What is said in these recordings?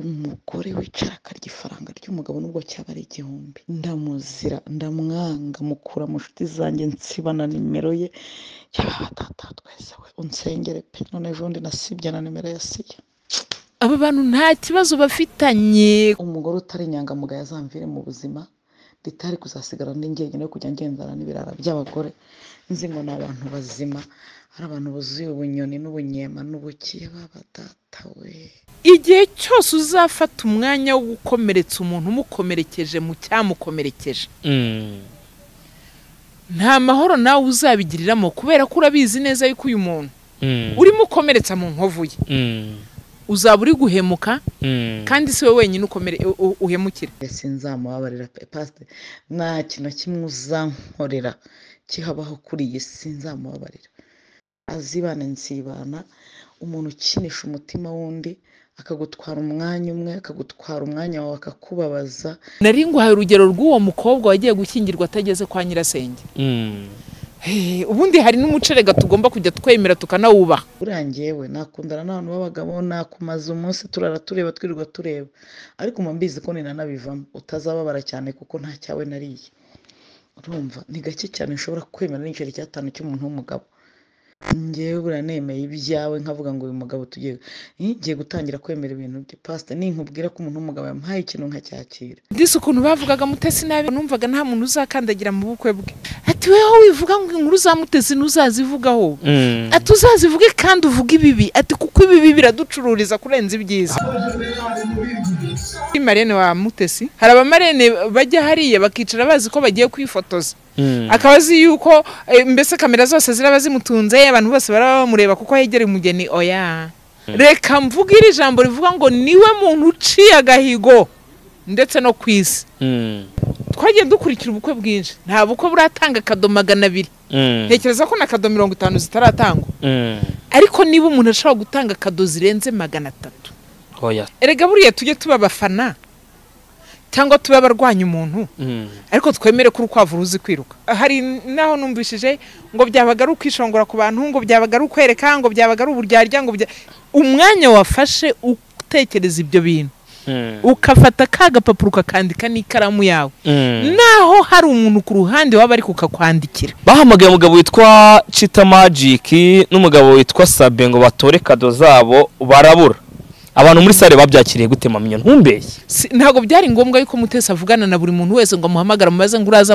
umugore wicara akarya ifaranga ry'umugabo nubwo cyaba ari igihumbi, ndamuzira ndamwanga mukura mu nshuti zanjye nsibana nimero ye, data twese we unsengere pe, none ejo bundi nasibye na nimero ya siya. aba bantu nta kibazo bafitanye. Umugore utari inyangamugayo azamvire mu buzima, ritari kuzasigara ndi njyenyine kujya ngendana n'ibirara by'abagore nzi ngo ni abantu bazima, ari abantu buzuye ubunyoni n'ubunyema n'ubukiye. Baba data we, igihe cyose uzafata umwanya wo gukomeretsa umuntu umukomerekeje mu cyamukomerekeje, nta mahoro nawe uzabigiriramo, kubera ko urabizi neza yuko uyu muntu urimo ukomeretsa mu nkovu ye uzaba uri guhemuka, kandi si we wenyine uhemukira. Sinzamubabarira pe pastor, nta kintu kimwe uzankorera kihabaho kuri iyi si nzamubabarira. Azibana nsibana, umuntu ukinisha umutima wundi akagutwara umwanya umwe, akagutwara umwanya wawe akakubabaza. Nari nguhaye urugero rw'uwo mukobwa wagiye gukingirwa atageze kwa nyirasenge. Ubundi hari n'umucerega tugomba kujya twemera tukanawubaha. Urangiyewe nakundana n'abantu b'abagabo, nakumaza umunsi turara tureba twirirwa tureba, ariko mbizi ko ninanabivamo utazababara cyane kuko nta cyawe nariye. Urumva ni gake cyane nshobora kwemera n'igiceri cy'atanu cy'umuntu w'umugabo. Ngewe buranemeye ibyawe nkavuga ngo uyu mugabo tugiye gutangira kwemera ibintu bye pastor, ninkubwira ko umuntu w'umugabo yampaye ikintu nkacyakira. Ndise ukuntu bavugaga Mutesi nabi, numvaga nta muntu uzakandagira mu bukwe bwe. Ati weho wivuga ngo inkuru za Mutesi nuzazivugaho, ati uzazivuge kandi uvuga ibibi, ati kuko ibibi biraducururiza kurenza ibyiza. Marene wa Mutesi, hari abamarene bajya hariya bakicara bazi ko bagiye kwifotoza, akabazi yuko mbese kamera zose ziraba zimutunze, abantu bose barabamureba kuko hegereye umugeni. Oya, reka mvuga iri jambo rivuga ngo niwe muntu uciye agahigo ndetse no kwisi. Twagiye dukurikira ubukwe bwinshi, nta bukwe buratanga kado 200. Ntekereza ko na kado 50 zitaratangwa. Ariko niba umuntu ashobora gutanga kado zirenze 300, oya, erega buriya tujye tuba abafana cyangwa tuba abarwanya umuntu, ariko twemere ko urukwavu ruzi kwiruka. Hari naho numvishije ngo byabaga ari ukwishongora ku bantu, ngo byabaga ari ukwereka, ngo byabaga ari uburyarya, ngo umwanya wafashe utekereza ibyo bintu, ukafata kagapapuro ukakandika n'ikaramu yawe, naho hari umuntu ku ruhande waba ari kukakwandikira. Bahamagaye umugabo witwa Chita Magic n'umugabo witwa Sabe ngo batore kado zabo, barabura. Abantu muri sare babyakiriye gute mamenya ntumbeshye? Ntago byari ngombwa yuko Mutesi avugana na buri muntu wese ngo muhamagara mumaze ngo uraza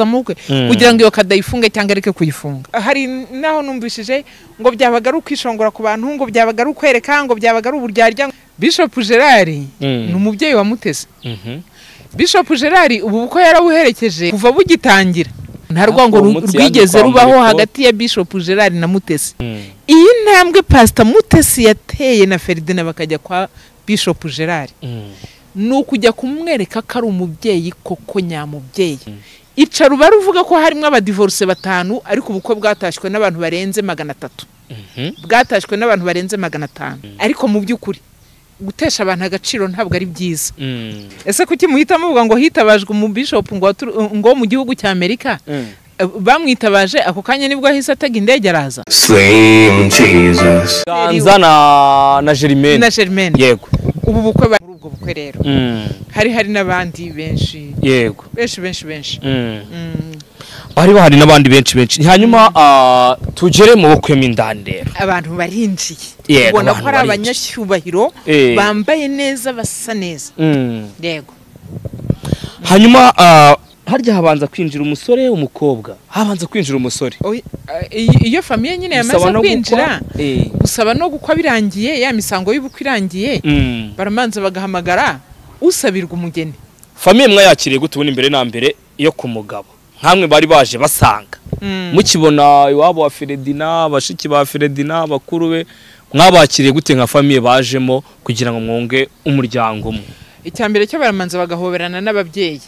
mukwe kugira ngo iyo kadayifunge cyangwa areke kuyifunga. Hari naho numvishije ngo byabaga ari ukwishongora ku bantu, ngo byabaga ari ukwereka, ngo byabaga ari uburyarya. Bishop Gerard ni umubyeyi wa Mutesi. Bishop Gerard ubu uko yarabuherekeje kuva bugitangira, nta rwango rwigeze rubaho hagati ya Bishop Gerard na Mutesi. Iyi ntambwe Pastor Mutesi yateye na Ferdinand bakajya kwa Bishop Gerard, nukujya kumwereka ko ari umubyeyi koko nyamubyeyi. Icara baruvuga ko harimo abadivorce 5, ariko ubukwe bwatashywe n'abantu barenze 300. Bwatashywe n'abantu barenze 500. Ariko mu by'ukuri gutesha abantu agaciro ntabwo ari byiza. Ese kuki muhitamo uvuga ngo hitabajwe mu Bishop ngo mu gihugu cya Amerika, bamwitabaje ako kanya nibwo ahise atega indege araza? Slim Jesus. Ganza na Germaine. Yego. Ubu bukwe muri ubwo bukwe rero hari n'abandi benshi. Yego. Benshi. Bari bahari n'abandi benshi. Hanyuma tugere mu bukwe mindandero. Abantu barinjiye. Ubona ko ari abanyacyubahiro, bambaye neza, basa neza. Yego. Hanyuma harya habanza kwinjira umusore, umukobwa habanza kwinjira umusore. Iyo famiye nyine yamaze kwinjira, usaba no gukwa birangiye, ya misango y'ubukwe irangiye, baramanza bagahamagara usabirwa umugeni. Famiye mwayakiriye gute ubona imbere na mbere iyo ku mugabo? Nkamwe bari baje basanga mukibona iwabo wa Ferdinand, bashiki ba Ferdinand, bakuru be, mwabakiriye gute nka famiye bajemo kugira ngo mwonge umuryango umwe? Icyambere cyo baramanza bagahoberana n'ababyeyi.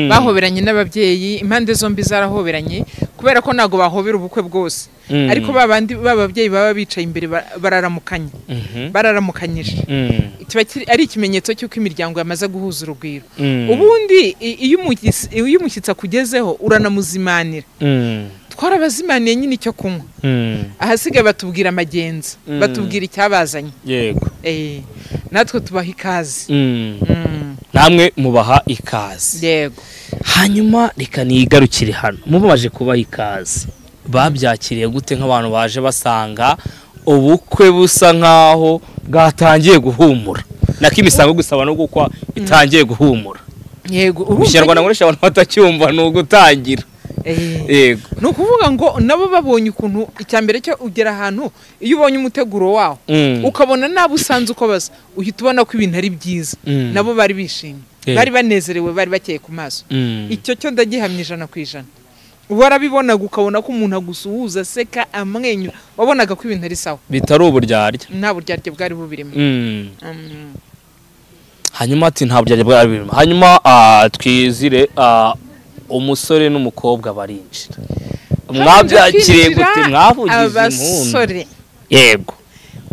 Bahoberanye n'ababyeyi, impande zombi zarahoberanye, kubera ko nago bahobera ubukwe bwose. Ariko babandi bababyeyi baba bicaye imbere bararamukanye, bararamukanyije. Kiba ari ikimenyetso cy'uko imiryango yamaze guhuza urugwiro. Ubundi iyo umushyitsa kugezeho uranamuzimanira. twarabazimaniye nyine icyo kunywa ahasigaye batubwira amagenzi batubwira icyabazanye yego natwe tubaha ikaze namwe mubaha ikaze yego hanyuma reka nigarukire hano mubaje kubaha ikaze babyakiriye gute nk'abantu baje basanga ubukwe busa nkaho bwatangiye guhumura nako imisango gusaba no gukwa itangiye guhumura yego Ikinyarwanda ngoresha abantu batacyumva no gutangira yego no kuvuga ngo nabo babonye ukuntu icyambere cyo ugera ahantu iyo ubonye umuteguro waho ukabona nabo usanze uko basa uhita ubona ko ibintu ari byiza nabo bari bishimye bari banezerewe bari bakeye ku maso icyo cyo ndagihamye 100%. Warabibonaga ukabona ko umuntu agusuhuza seka amwenyura wabonaga ko ibintu ari sawa bitari uburyarya nta buryarya bwari bubirimo hanyuma ati nta buryarya bwari bubirimo hanyuma twizire umusore n'umukobwa barinjira mwabyakiriye gute mwavugize impundu yego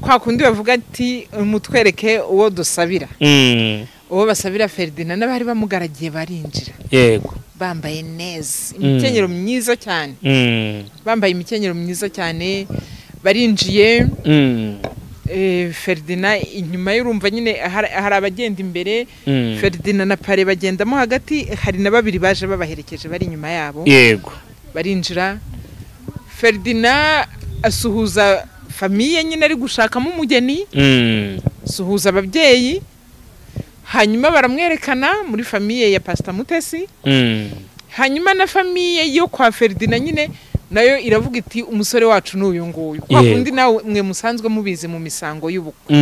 kwa kundi bavuga ati mutwereke uwo dusabira uwo basabira Ferdinand n'abari bamugaragiye barinjira yego bambaye neza imikenyero myiza cyane bambaye imikenyero myiza cyane barinjiye Ferdinand inyuma y'urumva nyine hari abagenda imbere Ferdinand na Pare bagendamo hagati hari na babiri baje babaherekeje bari inyuma yabo yego barinjira Ferdinand asuhuza famiye nyine ari gushakamo umugeni suhuza ababyeyi hanyuma baramwerekana muri famiye ya Pastor Mutesi hanyuma na famiye yo kwa Ferdinand nyine nayo iravuga iti umusore wacu n'uyu nguyu kwa kundi nawe mwe musanzwe mubizi mu misango y'ubukwe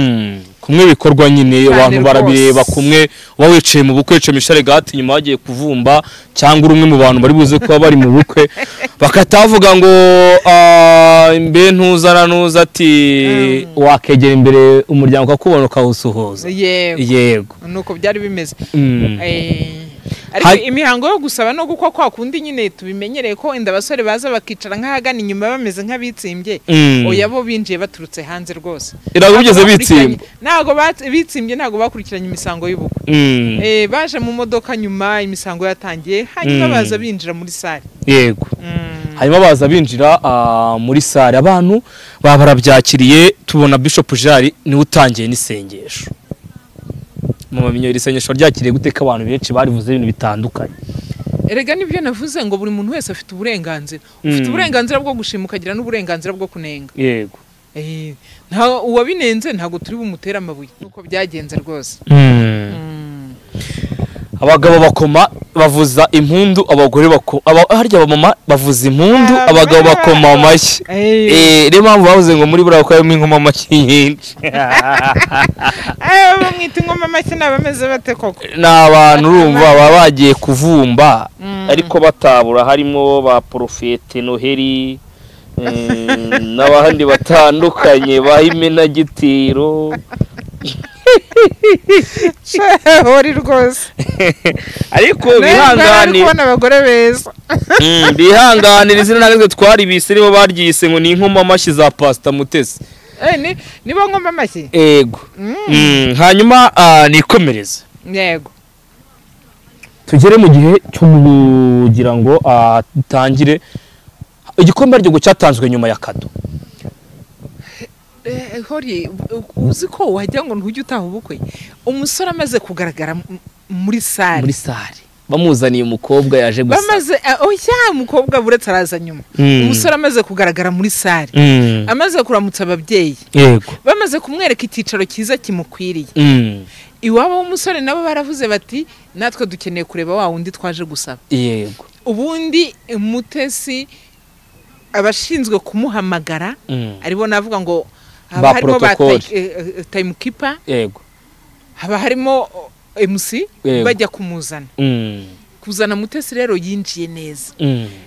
kumwe bikorwa nyine abantu barabireba kumwe wawicaye mu bukwe cemishare gati nyuma bagiye kuvumba cyangwa urumwe mu bantu bari buze kuba bari mu bukwe bakatavuga ngo imbe ntuzana nuza ati wakegera imbere umuryango akubona ukawusuhuza yego nuko byari bimeze ariko imihango yo gusaba no gukwa kwa kundi nyine tubimenyereye ko inda basore baza bakicara nk'ahagana inyuma bameze nk'abitsimbye oya bo binjiye baturutse hanze rwose iragugeze bitsimbye ntago bitsimbye ntago bakurikiranye imisango y'ubukwe baje mu modoka nyuma imisango yatangiye hanyuma baza binjira muri sale yego hanyuma baza binjira muri sale abantu barabyakiriye tubona Bishop Jari ni utangiye n'isengesho mu minyoro isengesho ryakiriye guteka abantu benshi barivuze ibintu bitandukanye erega nibyo navuze ngo buri muntu wese afite uburenganzira ufite uburenganzira bwo gushima ukagira n'uburenganzira bwo kunenga yego nta uwabinenze ntago turi bumutera amabuye nuko byagenze rwose abagabo bakoma bavuza impundu abagore harya abamama bavuza impundu abagabo bakoma amashyi rero mpamvu bavuze ngo muri buriya ko harimo ingoma amashyi nyinshi bamwita ingoma amashyi n'abameze bate koko ni abantu urumva baba bagiye kuvumba ariko batabura harimo ba Profete Noheli n'abandi batandukanye ba Imenagitiro hori rwose ariko bihanganira kubona abagore beza bihanganira izina nageze twari bise nibo baryise ngo ni inkoma amashyi za Pastor Mutesi nibo ngoma amashyi yego hanyuma nikomereze yego tugere mu gihe cyo kugira ngo dutangire igikombe ryo cyatanzwe nyuma ya kado hori uzi ko wajya ngo ntujye utaha ubukwe umusore amaze kugaragara muri sale bamuzaniye umukobwa yaje gusa bamaze umukobwa buretse araza nyuma umusore amaze kugaragara muri sale amaze kuramutsa ababyeyi yego bamaze kumwereka icyicaro cyiza kimukwiriye iwabo w'umusore nabo baravuze bati natwe dukeneye kureba wa wundi twaje gusaba yego ubundi Mutesi abashinzwe kumuhamagara aribo navuga ngo haba harimo ba timekeeper yego haba harimo MC bajya kumuzana kuzana Mutesi rero yinjiye neza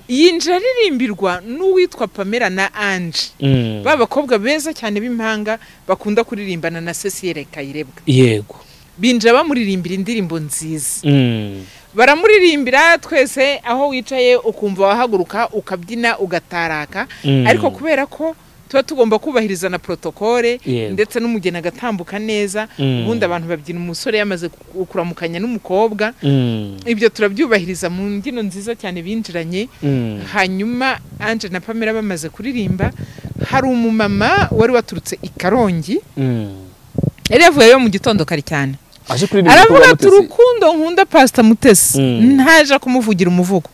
yinjira aririmbirwa n'uwitwa Pamela na Ange babakobwa beza cyane b'impanga bakunda kuririmbana na Cecile Kayirebwa yego binjira bamuririmbira indirimbo nziza baramuririmbira twese aho wicaye ukumva wahaguruka ukabyina ugataraka ariko kubera ko tuba tugomba kubahiriza na protokole Yego. ndetse n'umugeni agatambuka neza ubundi abantu babyina umusore yamaze kuramukanya n'umukobwa ibyo turabyubahiriza mu mbyino nziza cyane binjiranye hanyuma Ange na Pamela bamaze kuririmba hari umumama wari waturutse i Karongi yari yavuye yo mu gitondo kare cyane aravuga ati urukundo nkunda Pastor Mutesi ntaje kumuvugira umuvugo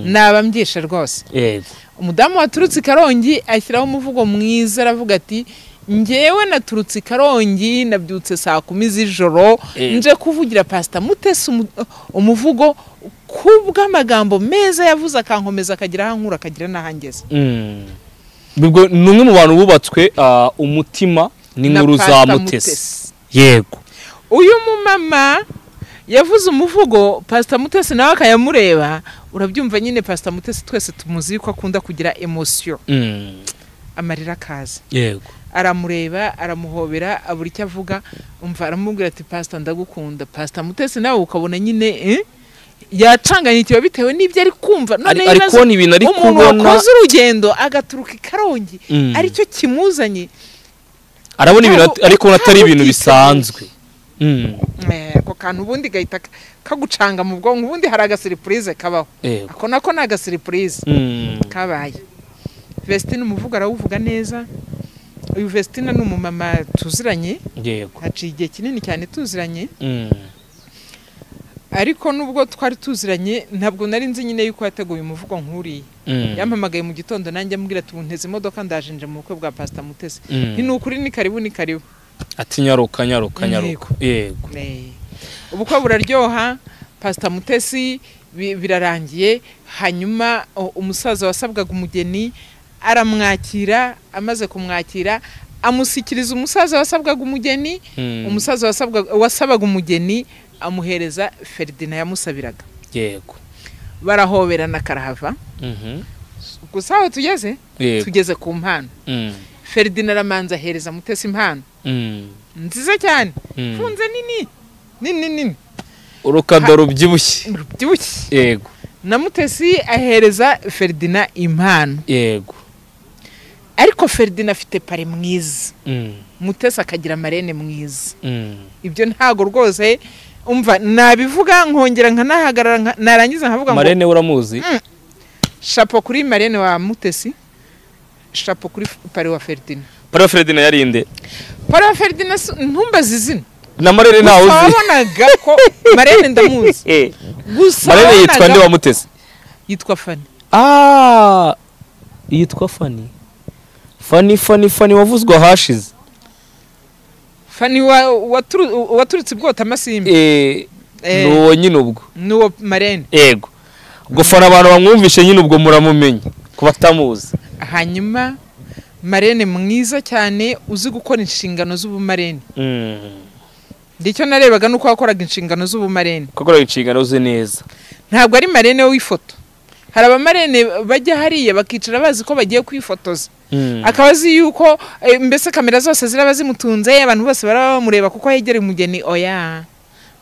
nabambyesha rwose yego umudamu waturutse i Karongi ashyiraho umuvugo mwiza aravuga ati ngewe naturutse i Karongi nabyutse saa 10 z'ijoro nje kuvugira Pastor Mutesi umuvugo kubw'amagambo meza yavuze akankomeza akagira ahankura akagira n'ahangeze bibwo numwe mu bantu bubatswe umutima n'inkuru za Mutesi yego uyu mumama yavuze umuvugo Pastor Mutesi nawe akayamureba urabyumva nyine Pastor Mutesi twese tumuzi ko akunda kugira emotion amarira kaza yego aramureba aramuhobera abura icyo avuga umva aramubwira ati Pastor ndagukunda Pastor Mutesi nawe ukabona nyine yacanganyikiwe bitewe n'ibyo ari kumva none ariko ibintu ari kubona umuntu wakoze urugendo agaturuka i Karongi aricyo kimuzanye arabona ibintu ariko atari ibintu bisanzwe ko kantu ubundi gahita kagucanga mu bwonko ubundi hari agasurprise kabaho ako nako ni agasurprise kabaye Vestine umuvugo arawuvuga neza uyu Vestine ni umumama tuziranye yego haciye igihe kinini cyane tuziranye ariko nubwo twari tuziranye ntabwo nari nzi nyine yuko yateguye umuvugo nk'uri yampamagaye mu gitondo nanjye ambwira ati unteze imodoka ndajenje mu bukwe bwa Pastor Mutesi ni ukuri ni karibu ati nyaruka yego ubukwe buraryoha Pastor Mutesi birarangiye hanyuma umusaza wasabwaga umugeni aramwakira amaze kumwakira amusikiriza umusaza wasabwaga umugeni umusaza wasabaga umugeni amuhereza Ferdinand yamusabiraga yego barahoberana karahava gusa aho tugeze ku mpano Ferdinand aramanza ahereza Mutesi impano nziza cyane funze nini urukado rubyibushye yego na Mutesi ahereza Ferdinand impano yego ariko Ferdinand afite pare mwiza Mutesi akagira marene mwiza ibyo ntago rwose umva nabivuga nkongera nkanahagarara narangiza nkavuga ngo marene uramuzi chapeau kuri marene wa Mutesi chapeau kuri pare wa Ferdinand yarinde pare wa Ferdinand ntumbaze izina na marene nawe uzi wabonaga ko marene ndamuzi gusa marene yitwa nde wa Mutesi yitwa Fanny yitwa Fanny wavuzwa hashize Fanny waturutse bwota amasimbi nuwo nyine ubwo nuwo marene yego ubwo Fanny abantu bamwumvishe nyine ubwo muramumenye kubatamuzi hanyuma marene mwiza cyane uzi gukora inshingano z'ubumarene ndicyo narebaga nuko wakoraga inshingano z'ubumarene kokora inshingano ze neza ntabwo ari marene w'ifoto hari abamarene bajya hariya bakicara bazi ko bagiye kwifotoza akabazi yuko mbese kamera zose ziraba zimutunze abantu bose barabamureba kuko yegereye umugeni oya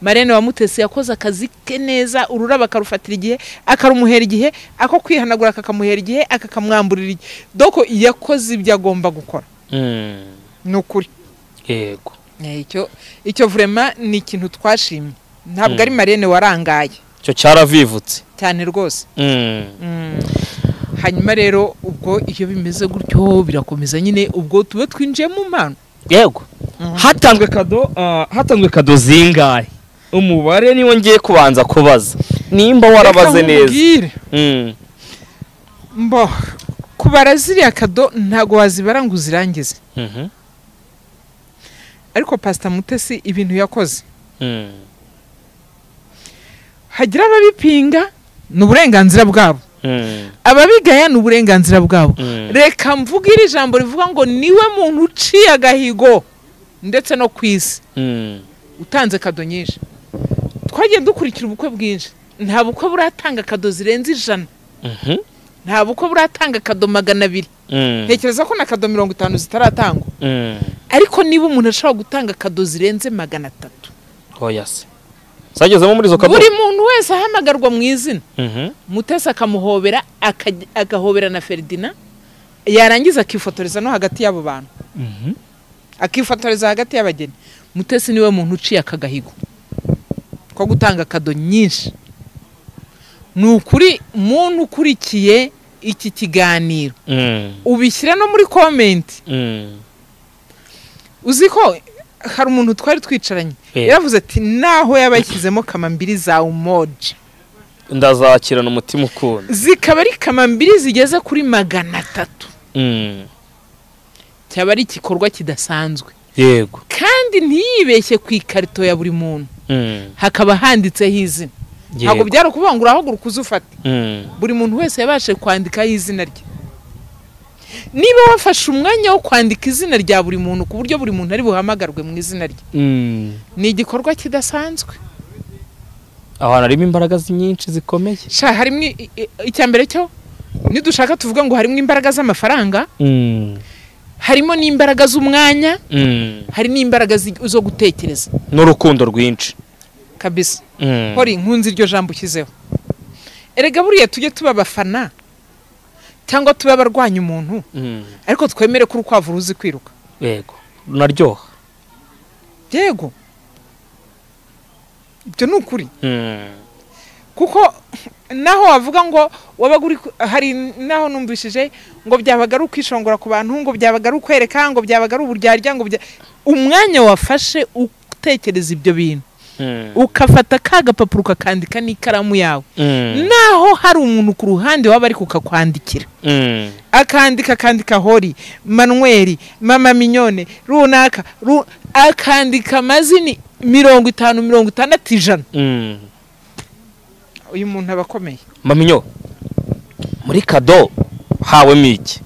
marene wa Mutesi yakoze akazi ke neza ururaba akarufatira igihe akarumuhera igihe ako kwihanagura akakamuhera igihe akakamwamburira igihe doko yakoze ibyo agomba gukora nukuri yego icyo vraiment ni ikintu twashimye ntabwo ari marene warangaye cyo cyaravivutse cyane rwose hanyuma rero ubwo iyo bimeze gutyo birakomeza nyine ubwo tuba twinjiye mu mpano yego hatanzwe kado zingahe umubare niwo ngiye kubanza kubaza nimba warabaze neza mbo kubara ziriya kado ntago wazibara ngo uzirangize ariko Pastor Mutesi ibintu yakoze hagira ababipinga n'uburenganzira bwabo ababigaya n'uburenganzira bwabo reka mvuga iri jambo rivuga ngo niwe muntu uciye agahigo ndetse no kwisi utanze kado nyinshi twagiye dukurikira ubukwe bwinshi nta bukwe buratanga kado zirenze 100 nta bukwe buratanga kado 200 ntekereza ko na kado 50 zitaratangwa ariko niba umuntu ashobora gutanga kado zirenze 300 oya se sagezemo muri zo kado buri muntu wese ahamagarwa mu izina Mutesi akamuhobera agahobera na Ferdinand yarangiza akifotoreza no hagati y'abo bantu akifotoreza hagati y'abageni. Mutesi niwe muntu uciye akagahigo ko gutanga kado nyinshi. Nukuri muntu ukurikiye iki kiganiro ubishyira no muri comment. Uziko hari umuntu twari twicaranye yaravuze ati naho yabayishyizemo kamambiri za umoji ndazakirana umutima ukunda zikaba ari kamambiri zigeze kuri 300. Cyaba ari igikorwa kidasanzwe. Yego. Kandi ntiyibeshye ku ikarito ya buri muntu. Hakaba handitseho izina. Ntabwo byari kuvuga ngo urahaguruka uzufate. Buri muntu wese yabashe kwandikaho izina rye. Niba wafashe umwanya wo kwandika izina rya buri muntu ku buryo buri muntu ari buhamagarwe mu izina rye, ni igikorwa kidasanzwe. Abantu harimo imbaraga nyinshi zikomeye. Sha harimo icyambere cyo nidushaka tuvuga ngo harimo imbaraga z'amafaranga, harimo n'imbaraga z'umwanya, hari n'imbaraga zo gutekereza n'urukundo rwinshi kabisa. Hori nkunzi iryo jambo ukizeho. Erega buriya tujye tuba abafana cyangwa tuba abarwanya umuntu, ariko twemere ko urukwavu ruzi kwiruka. Yego, runaryoha. Yego, ibyo ni ukuri. Kuko naho wavuga ngo wabaguri hari naho numvishije ngo byabaga ari ukwishongora ku bantu, ngo byabaga ari ukwereka, ngo byabaga ari uburyarya, ngo umwanya wafashe utekereza ibyo bintu, ukafata kagapapuro kakandika n'ikaramu yawe, naho hari umuntu ku ruhande waba ari kukakwandikira, akandika Hori, Manuel, Mama Mignone, runaka, akandika amazini 50, 60, 100. Uyu muntu abakomeye. Maminyo, muri kado hawe miki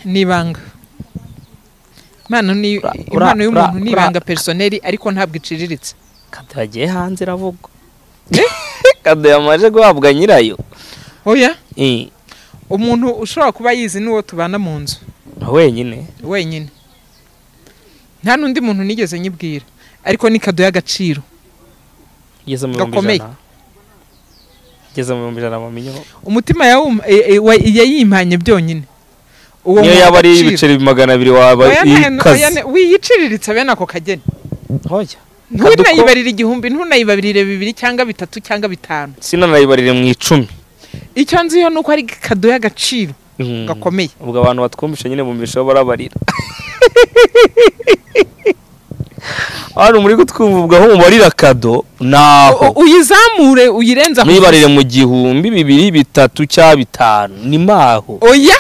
nibanga. Impano y'umuntu nibanga personnel ariko ntabwo iciriritse. Kado yagiye hanze iravuga. Kado yamaje guhabwa nyirayo. Oya? Umuntu ushobora kuba yizi n'uwo tubana mu nzu. Wenyine. Nta nundi muntu nigeze nyibwira, ariko ni kado y'agaciro. Yeze mu ijana Maminyo. Umutima yayimpanye byonyine. Niyo yaba ari ibiceri 200 waba ikaze. Wiyiciriritse bene ako kageni. Hoya. Ntunayibarira 1000, ntunayibarire 2 cyangwa 3 cyangwa 5. Sinanayibarire mu 10. Icyo nziyo nuko ari kado y'agaciro gakomeye. Ubwo abantu batwumvisha nyine bumvisha barabarira. Ari muri gutwumva ubwo aho mubarira kado naho uyizamure uyirenza nibarire mu 1000, 2, 3 cyangwa 5 ni maho. Oya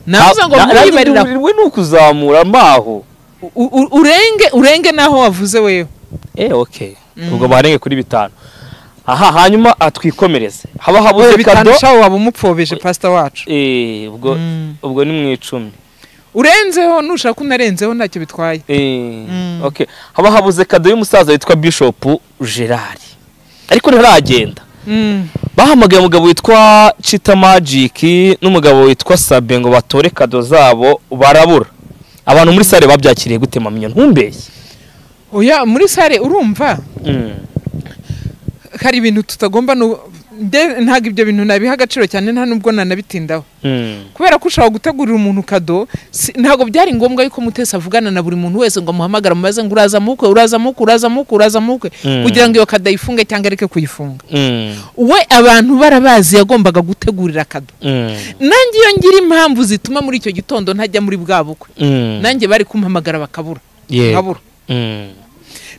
navuze ngo muyibarira we nukuzamura maho urenge naho wavuze wewe. Okay. Ubwo barenge kuri 5. Aha hanyuma atwikomereze. Haba habuze kado shawo waba umupfobeje pastor wacu. Ubwo ni mu 10. Urenzeho nushaka unarenzeho ntacyo bitwaye. Okay. Haba habuze kado y'umusaza witwa Bishop Gerard. Ariko ntaragenda. Bahamagaye umugabo witwa Chita Magic n'umugabo witwa Sabe ngo batore kado zabo barabura. Abantu muri sare babyakiriye gute Maminyo ntumbeshye? Oya muri sare urumva? Hari ibintu tutagomba ntago ibyo bintu nabiha agaciro cyane nta nubwo nanabitindaho. Kubera ko ushaka gutegurira umuntu kado ntago byari ngombwa yuko Mutesi avugana na buri muntu wese ngo amuhamagara mubaze ngo uraza mukwe kugira ngo iyo kado ifunge cyangwa areke kuyifunga. We abantu barabazi yagombaga gutegurira kado. Nanjye iyo ngira impamvu zituma muri icyo gitondo ntajya muri bwa bukwe, nanjye bari kumpamagara bakabura.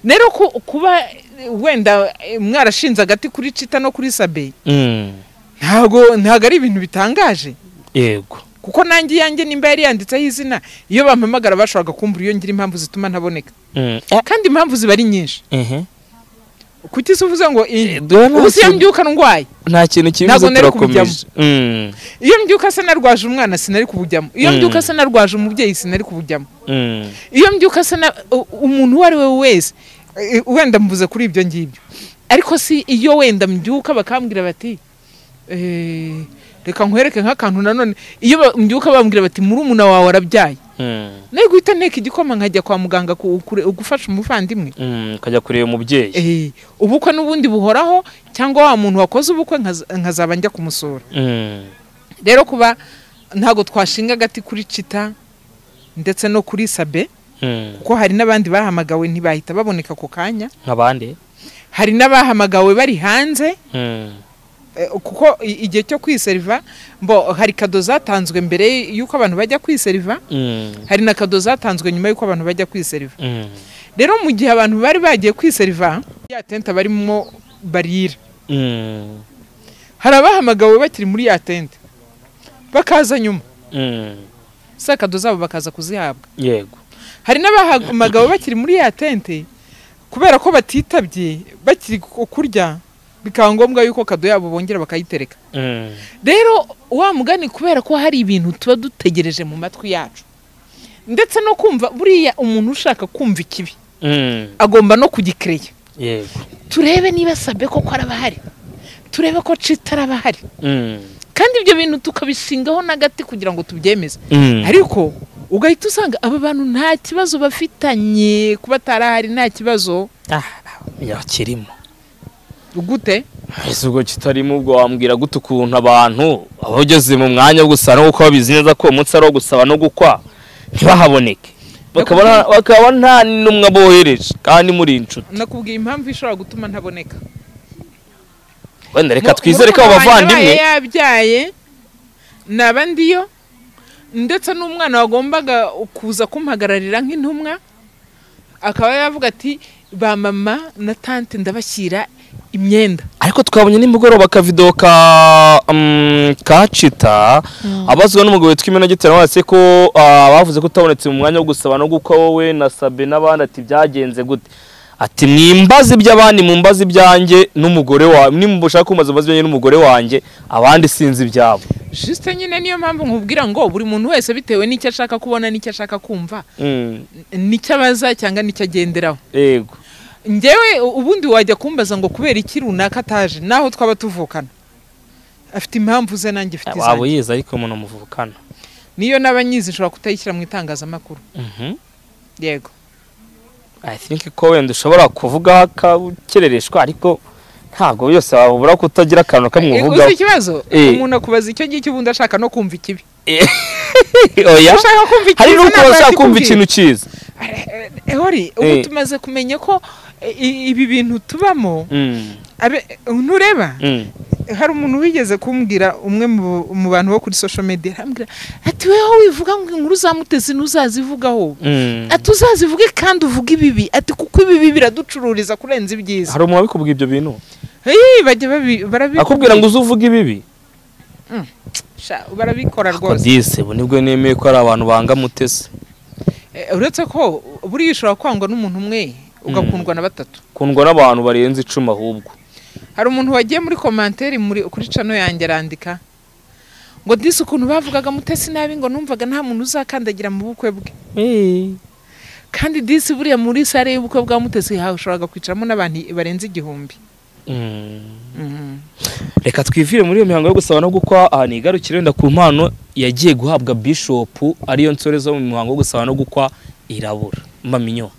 Nero kuba wenda mwarashinze agati kuri Chita no kuri Sabe ntago ari ibintu bitangaje. Yego, kuko nanjye yanjye nimba yari yanditseho izina, iyo bampamagara bashaka kumbura iyo ngira impamvu zituma ntaboneka. Kandi impamvu ziba ari nyinshi. Kuki se uvuze ngo ubusiye mbyuka ndwaye nta kintu kibizo turakomeje. Iyo mbyuka se narwaje umwana sinari kubujyamo, iyo mbyuka se narwaje umubyeyi sinari kubujyamo, iyo mbyuka se umuntu wari we wese wenda mvuze kuri ibyo ngibyo. Ariko si iyo wenda mbyuka bakambwira bati reka nkwereke nk'akantu nanone, iyo mbyuka bambwira bati muri umuna wawe arabyaye, nayo guhita nteka igikoma nkajya kwa muganga gufasha umuvandimwe, kajya kureba umubyeyi. Ubukwe n'ubundi buhoraho, cyangwa wa muntu wakoze ubukwe nkazaba njya kumusura. Rero kuba ntago twashinga agati kuri Chita ndetse no kuri Sabe kuko hari n'abandi bahamagawe ntibahita baboneka ku kanya nk'abandi hari n'abahamagawe bari hanze kuko igihe cyo kwiseriva mbo hari kado zatanzwe mbere yuko abantu bajya kwiseriva hari na kado zatanzwe nyuma yuko abantu bajya kwiseriva rero mu gihe abantu bari bagiye kwiseriva ya tente barimo barira hari abahamagawe bakiri muri ya tente bakaza nyuma sa kado zabo bakaza kuzihabwa yego hari n'abahamagawe bakiri muri ya tente kubera ko batitabye bakiri kurya bikaba ngombwa yuko kado yabo bongera bakayitereka rero wa mugani kubera ko hari ibintu tuba dutegereje mu matwi yacu ndetse no kumva buriya umuntu ushaka kumva ikibi agomba no kugikreya yego turebe niba Sabe ko arabahari turebe ko Chita arabahari kandi ibyo bintu tukabishingaho nagati kugira ngo tubyemeze ariko ugahita usanga aba bantu nta kibazo bafitanye kuba tarahari nta kibazo yakirimo gute isugo kitarimo ubwo wambwira gute ukuntu abantu abageze mu mwanya wo gusaba no gukwa bizi neza ko umunsi ari wo gusaba no gukwa ntibahaboneke bakaba nta n'umwe abohereje kandi muri inshuti nakubwiye impamvu ishobora gutuma ntaboneka wenda reka twizere ko abavandimwe yabyaye nabandiyo ndetse n'umwana wagombaga kuza kumpagararira nk'intumwa akaba yavuga ati ba mama na tante ndabashyira imyenda ariko twabonye nimugoroba akavido ka Chita abazwa n'umugabo witwa Imena Gitera wase ko bavuze ko utabonetse mu mwanya wo gusaba no gukwa wowe na Sabe n'abandi ati byagenze gute ati mwimbazi by'abandi mu mbazi byanjye n'umugore wa nimushaka kumaza bazi byanjye n'umugore wanjye abandi sinzi byabo juste nyine niyo mpamvu nkubwira ngo buri muntu wese bitewe n'icyo ashaka kubona n'icyo ashaka kumva n'icyo abaza cyangwa n'icyo agenderaho yego njyewe ubundi wajya kumbaza ngo kubera iki runaka ataje naho twaba tuvukana afite impamvu ze nanjye afite izanjye wabo yiza ariko umuntu muvukana niyo n'abanyizi ushobora kutayishyira mu itangazamakuru yego I think ko wenda ushobora kuvuga akakerereshwa ariko ntago byose wabura kutagira akantu kamuvuga uzi ikibazo umuntu akubaza icyo ngicyo ubundi ashaka no kumva ikibi oya hari nuko ashaka kumva ikintu cyiza hori ubu tumaze kumenya ko ibi bintu tubamo ntureba hari umuntu wigeze kumbwira umwe mu bantu bo kuri social media arambwira ati weho wivuga ngo inkuru zamuteze nuzazivugaho ati uzazivuge kandi uvuga ibibi ati kuko ibibi biraducururiza kurenza ibyiza hari umuntu wabikubwiye ibyo bintu bajya barabikubwira akubwira ngo uzuvuga ibibi barabikora rwose dise bo nibwo nemeye ko ari abantu banga mutese uretse ko buriya ushobora kwangwa n'umuntu umwe ugakundwa na batatu kundwa n'abantu barenze 10 ahubwo hari umuntu wagiye muri commentaire kuri channel yanjye arandika ngo disi ukuntu bavugaga mutesi nabi ngo numvaga nta muntu uzakandagira mu bukwe bwe kandi disi buriya muri sare y'ubukwe bwa mutesi hashobora kwicaramo n'abantu barenze 1000 reka twivire muri iyo mihango yo gusaba no gukwa ahani igarukire wenda ku mpano yagiye guhabwa bishop ariyo nsore zo mu mihango yo gusaba no gukwa irabura mbaminyo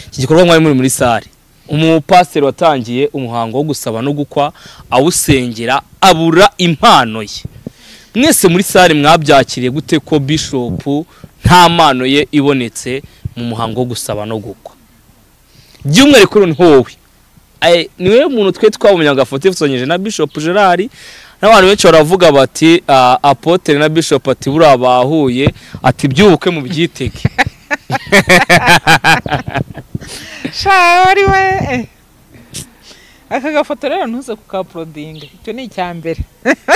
iki gikorwa mwari muri sare umupasiteri watangiye umuhango wo gusaba no gukwa awusengera abura impano ye mwese muri sare mwabyakiriye gute ko bishop nta mpano ye ibonetse mu muhango wo gusaba no gukwa by'umwihariko ni wowe niwe muntu twe twabumenya gafoto ifusanyije na Bishop Gerard n'abantu benshi baravuga bati apotre na Bishop ati bura bahuye ati byubuke mu byitege shari we aka gafoto rero ntuze kukaplodinga icyo ni icyambere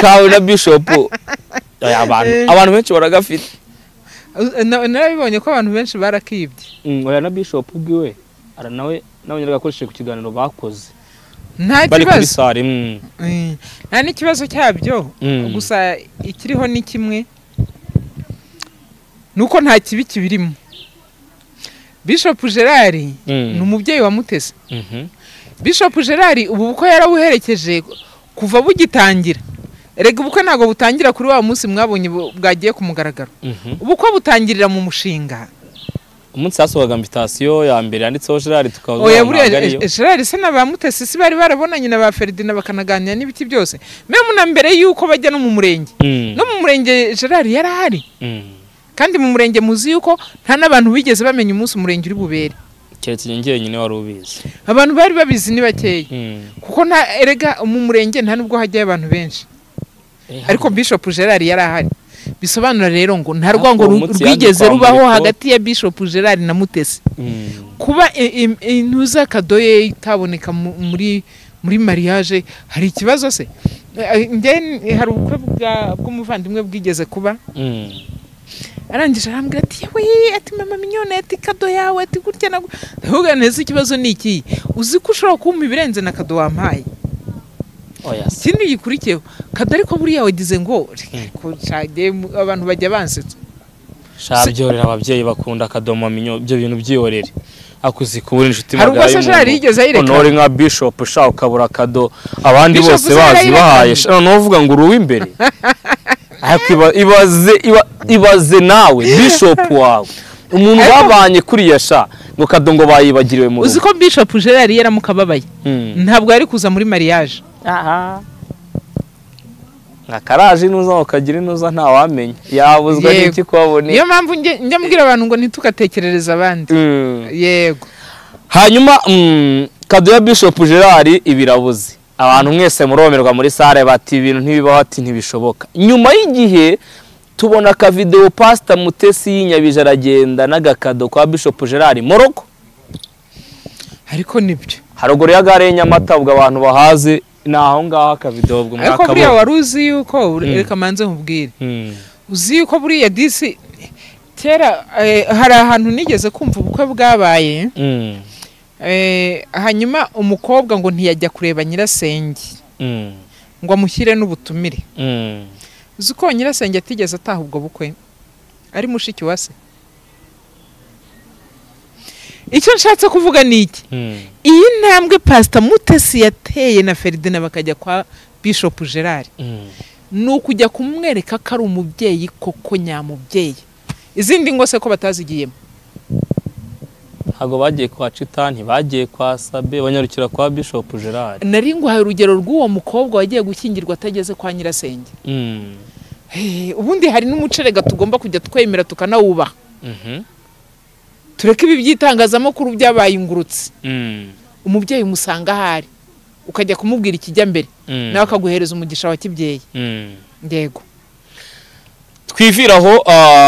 kawe na Bishop abantu benshi baragafite narabibonye ko abantu benshi barakibye oya na Bishop ubwiwe aranawe n'abanyarwanda gakoresheje ku kiganiro bakoze nta kibazo nta n'ikibazo cyabyo gusa ikiriho ni kimwe nuko nta kibi kibirimo Bishop Gerard ni umubyeyi wa Mutesi Bishop Gerard ubu buko yarabuherekeje kuva bugitangira erega ubukwe ntago butangira kuri wa munsi mwabonye bwagiye ku mugaragaro ubukwe butangirira mu mushinga umunsi hasohoraga invitation ya mbere yanditseho Gerard tukavuga oya buriya Gerard se n'abamutesi si bari barabonanye na ba Ferdinand bakanaganira n'ibiti byose meme na mbere yuko bajya no mu murenge no mu murenge Gerard yarahari kandi mu murenge muzi yuko nta n'abantu bigeze bamenya umunsi umurenge uri bubere keretse njye nyine wari ubizi abantu bari babizi ni bakeya kuko nta erega mu murenge nta nubwo hajyayo abantu benshi ariko Bishop Gerard yarahari bisobanura rero ngo nta rwango rwigeze rubaho hagati ya Bishop Gerard na Mutesi kuba intuza kadoye itaboneka muri mariage hari ikibazo se hari ubukwe bw'umuvandimwe bwigeze kuba arangije arambwira ati yewe ati mama minyone ati kado yawe ati gutya na ahubwo neza ikibazo ni iki uzi ko ushobora kumpa ibirenze na kado wampaye oya ikindi gikurikiyeho kado ariko buriya wagize ngo ko cyage abantu bajya bansetsa shabyorera ababyeyi bakunda kadomo minyo ibyo bintu byiyorere akuzi kubura inshuti magara y'umuntu hari ubwo yigeze ayireka none nka Bishop sha ukabura kado abandi bose bazi bahaye no uvuga ngo uruwe imbere ibaze nawe Bishop wawe umuntu babanye kuri yasha ngo kadongo bayibagiriwe mu uzi ko Bishop Gerard yaramukababaye ntabwo yari kuza muri mariage nakaraje nuza ukagira inuza nta wamenya yabuzwa n'iki kwabone niyo mpamvu njya mbwira abantu ngo ntitugatekerereza abandi yego hanyuma kado ya Bishop Gerard ibirabuze abantu mwese muromerwa muri sare bati ibintu ntibibaho ati ntibishoboka nyuma y'igihe tubona ka video Pastor Mutesi yinyabije aragenda n'agakado kwa Bishop Gerard Moroko ariko nibyo haruguru ya gare y'Nyamata ubwo abantu bahaze naho ngaho ka video ubwo mwaka ariko buriya waruzi yuko reka manze nkubwire uzi yuko buriya disi kera hari ahantu nigeze kumva ubukwe bwabaye hanyuma umukobwa ngo ntiyajya kureba nyirasenge ngo amushyire n'ubutumire uzi ko nyirasenge atigeze ataha ubwo bukwe ari mushiki wa se icyo nshatse kuvuga ni iki iyi ntambwe Pastor Mutesi yateye na Ferdinand bakajya kwa Bishop Gerard ni ukujya kumwereka ko ari umubyeyi koko nyamubyeyi izindi ngo se ko batazigiyemo ntago bagiye kwa Chita ntibagiye kwa Sabe banyarukira kwa Bishop Gerard nari ngo hari urugero rw'uwo mukobwa wagiye gukingirwa atageze kwa nyirasenge ubundi hari n'umucerega tugomba kujya twemera tukanawubaha tureke ibi by'itangazamakuru byabaye ingurutse umubyeyi umusanga ahari ukajya kumubwira ikijya mbere nawe akaguhereza umugisha wa kibyeyi yego twiviraho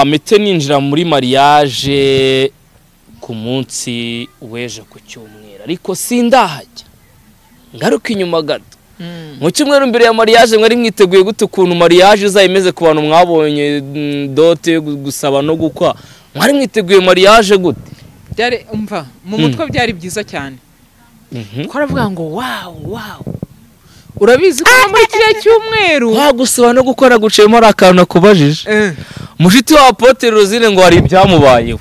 mete ninjira muri mariage ku munsi weje ku cyumweru ariko sindahajya ngaruka inyuma gato mu cyumweru mbere ya mariage mwari mwiteguye gute ukuntu mariage izayimeze ku bantu mwabonye dote gusaba no gukwa mwari mwiteguye mariage gute byari umva mu mutwe byari byiza cyane twaravuga ngo wow urabizi ko muri kiriya cyumweru wagusaba no gukora gucemo akantu nakubajije mushiti wa Apotre Rosine ngo hari ibyamubayeho